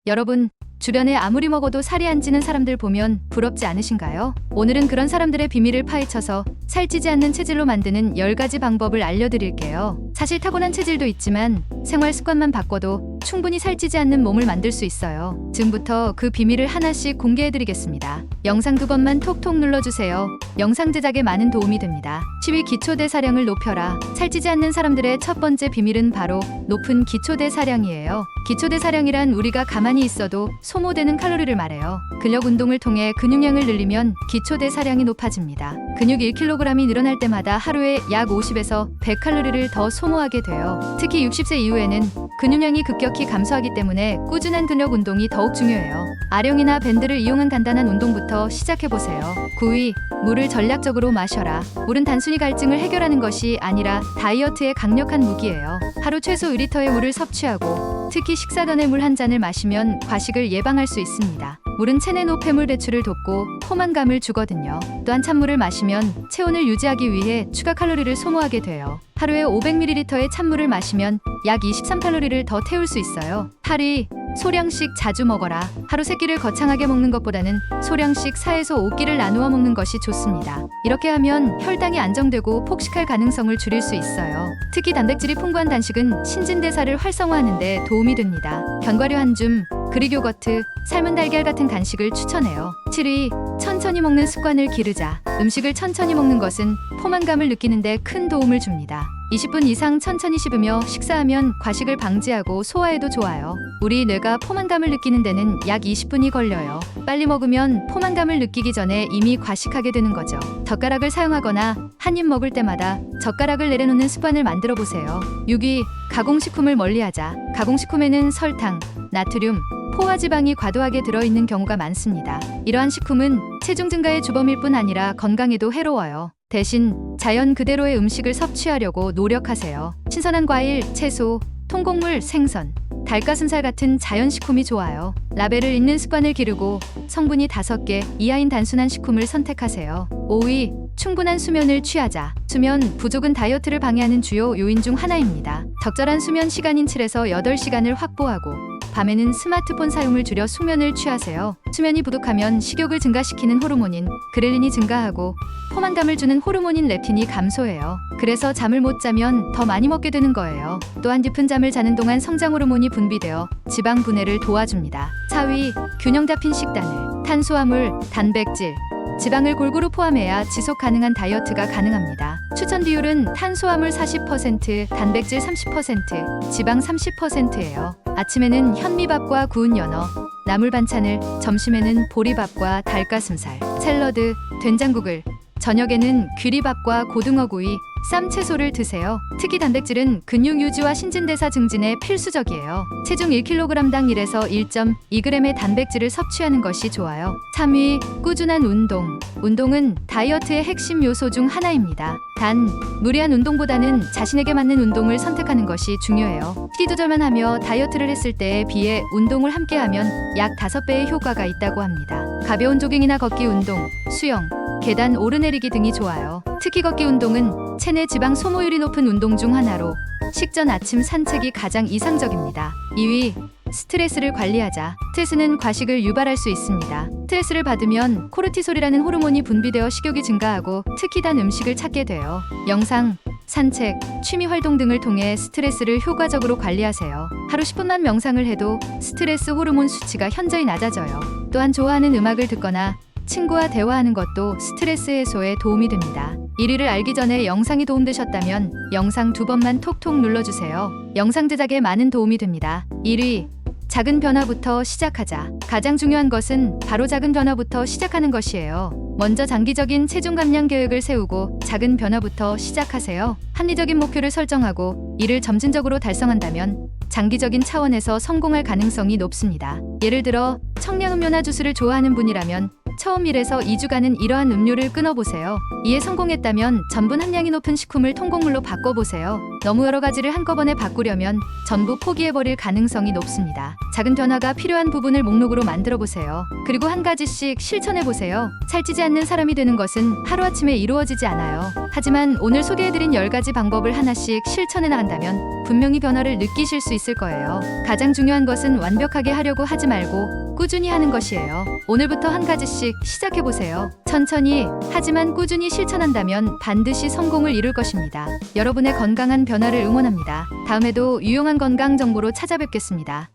여러분, 주변에 아무리 먹어도 살이 안 찌는 사람들 보면 부럽지 않으신가요? 오늘은 그런 사람들의 비밀을 파헤쳐서 살찌지 않는 체질로 만드는 10가지 방법을 알려드릴게요. 사실 타고난 체질도 있지만 생활 습관만 바꿔도 충분히 살찌지 않는 몸을 만들 수 있어요. 지금부터 그 비밀을 하나씩 공개해드리겠습니다. 영상 2번만 톡톡 눌러주세요. 영상 제작에 많은 도움이 됩니다. 10위 기초대사량을 높여라. 살찌지 않는 사람들의 첫 번째 비밀은 바로 높은 기초대사량이에요. 기초대사량이란 우리가 가만히 있어도 소모되는 칼로리를 말해요. 근력 운동을 통해 근육량을 늘리면 기초대사량이 높아집니다. 근육 1kg이 늘어날 때마다 하루에 약 50에서 100칼로리를 더 소모하게 돼요. 특히 60세 이후에는 근육량이 급격히 감소하기 때문에 꾸준한 근력 운동이 더욱 중요해요. 아령이나 밴드를 이용한 간단한 운동부터 시작해보세요. 9위, 물을 전략적으로 마셔라. 물은 단순히 갈증을 해결하는 것이 아니라 다이어트에 강력한 무기예요. 하루 최소 1리터의 물을 섭취하고 특히 식사 전에 물 한 잔을 마시면 과식을 예방할 수 있습니다. 물은 체내 노폐물 배출을 돕고 포만감을 주거든요. 또한 찬물을 마시면 체온을 유지하기 위해 추가 칼로리를 소모하게 돼요. 하루에 500ml의 찬물을 마시면 약 23칼로리를 더 태울 수 있어요. 8위, 소량씩 자주 먹어라. 하루 3끼를 거창하게 먹는 것보다는 소량씩 4에서 5끼를 나누어 먹는 것이 좋습니다. 이렇게 하면 혈당이 안정되고 폭식할 가능성을 줄일 수 있어요. 특히 단백질이 풍부한 단식은 신진대사를 활성화하는 데 도움이 됩니다. 견과류 한 줌, 그릭 요거트, 삶은 달걀 같은 간식을 추천해요. 7위, 천천히 먹는 습관을 기르자. 음식을 천천히 먹는 것은 포만감을 느끼는 데 큰 도움을 줍니다. 20분 이상 천천히 씹으며 식사하면 과식을 방지하고 소화에도 좋아요. 우리 뇌가 포만감을 느끼는 데는 약 20분이 걸려요. 빨리 먹으면 포만감을 느끼기 전에 이미 과식하게 되는 거죠. 젓가락을 사용하거나 한 입 먹을 때마다 젓가락을 내려놓는 습관을 만들어 보세요. 6위, 가공식품을 멀리하자. 가공식품에는 설탕, 나트륨, 포화지방이 과도하게 들어있는 경우가 많습니다. 이러한 식품은 체중 증가의 주범일 뿐 아니라 건강에도 해로워요. 대신 자연 그대로의 음식을 섭취하려고 노력하세요. 신선한 과일, 채소, 통곡물, 생선, 닭가슴살 같은 자연식품이 좋아요. 라벨을 읽는 습관을 기르고 성분이 5개 이하인 단순한 식품을 선택하세요. 5위, 충분한 수면을 취하자. 수면 부족은 다이어트를 방해하는 주요 요인 중 하나입니다. 적절한 수면 시간인 7에서 8시간을 확보하고 밤에는 스마트폰 사용을 줄여 숙면을 취하세요. 수면이 부족하면 식욕을 증가시키는 호르몬인 그렐린이 증가하고 포만감을 주는 호르몬인 렙틴이 감소해요. 그래서 잠을 못 자면 더 많이 먹게 되는 거예요. 또한 깊은 잠을 자는 동안 성장 호르몬이 분비되어 지방 분해를 도와줍니다. 4위, 균형 잡힌 식단을. 탄수화물, 단백질, 지방을 골고루 포함해야 지속 가능한 다이어트가 가능합니다. 추천 비율은 탄수화물 40%, 단백질 30%, 지방 30%예요. 아침에는 현미밥과 구운 연어, 나물 반찬을, 점심에는 보리밥과 닭가슴살, 샐러드, 된장국을, 저녁에는 귀리밥과 고등어구이, 쌈채소를 드세요. 특히 단백질은 근육 유지와 신진대사 증진에 필수적이에요. 체중 1kg당 1에서 1.2g의 단백질을 섭취하는 것이 좋아요. 3위, 꾸준한 운동. 운동은 다이어트의 핵심 요소 중 하나입니다. 단, 무리한 운동보다는 자신에게 맞는 운동을 선택하는 것이 중요해요. 식이 조절만 하며 다이어트를 했을 때에 비해 운동을 함께하면 약 5배의 효과가 있다고 합니다. 가벼운 조깅이나 걷기 운동, 수영, 계단 오르내리기 등이 좋아요. 특히 걷기 운동은 체내 지방 소모율이 높은 운동 중 하나로 식전 아침 산책이 가장 이상적입니다. 2위, 스트레스를 관리하자. 스트레스는 과식을 유발할 수 있습니다. 스트레스를 받으면 코르티솔이라는 호르몬이 분비되어 식욕이 증가하고 특히 단 음식을 찾게 돼요. 명상, 산책, 취미 활동 등을 통해 스트레스를 효과적으로 관리하세요. 하루 10분만 명상을 해도 스트레스 호르몬 수치가 현저히 낮아져요. 또한 좋아하는 음악을 듣거나 친구와 대화하는 것도 스트레스 해소에 도움이 됩니다. 1위를 알기 전에 영상이 도움되셨다면 영상 2번만 톡톡 눌러주세요. 영상 제작에 많은 도움이 됩니다. 1위, 작은 변화부터 시작하자. 가장 중요한 것은 바로 작은 변화부터 시작하는 것이에요. 먼저 장기적인 체중 감량 계획을 세우고 작은 변화부터 시작하세요. 합리적인 목표를 설정하고 이를 점진적으로 달성한다면 장기적인 차원에서 성공할 가능성이 높습니다. 예를 들어 청량음료나 주스를 좋아하는 분이라면 처음 1에서 2주간은 이러한 음료를 끊어보세요. 이에 성공했다면 전분 함량이 높은 식품을 통곡물로 바꿔보세요. 너무 여러 가지를 한꺼번에 바꾸려면 전부 포기해버릴 가능성이 높습니다. 작은 변화가 필요한 부분을 목록으로 만들어보세요. 그리고 한 가지씩 실천해보세요. 살찌지 않는 사람이 되는 것은 하루아침에 이루어지지 않아요. 하지만 오늘 소개해드린 10가지 방법을 하나씩 실천해 나간다면 분명히 변화를 느끼실 수 있을 거예요. 가장 중요한 것은 완벽하게 하려고 하지 말고 꾸준히 하는 것이에요. 오늘부터 한 가지씩 시작해보세요. 천천히 하지만 꾸준히 실천한다면 반드시 성공을 이룰 것입니다. 여러분의 건강한 변화를 응원합니다. 다음에도 유용한 건강 정보로 찾아뵙겠습니다.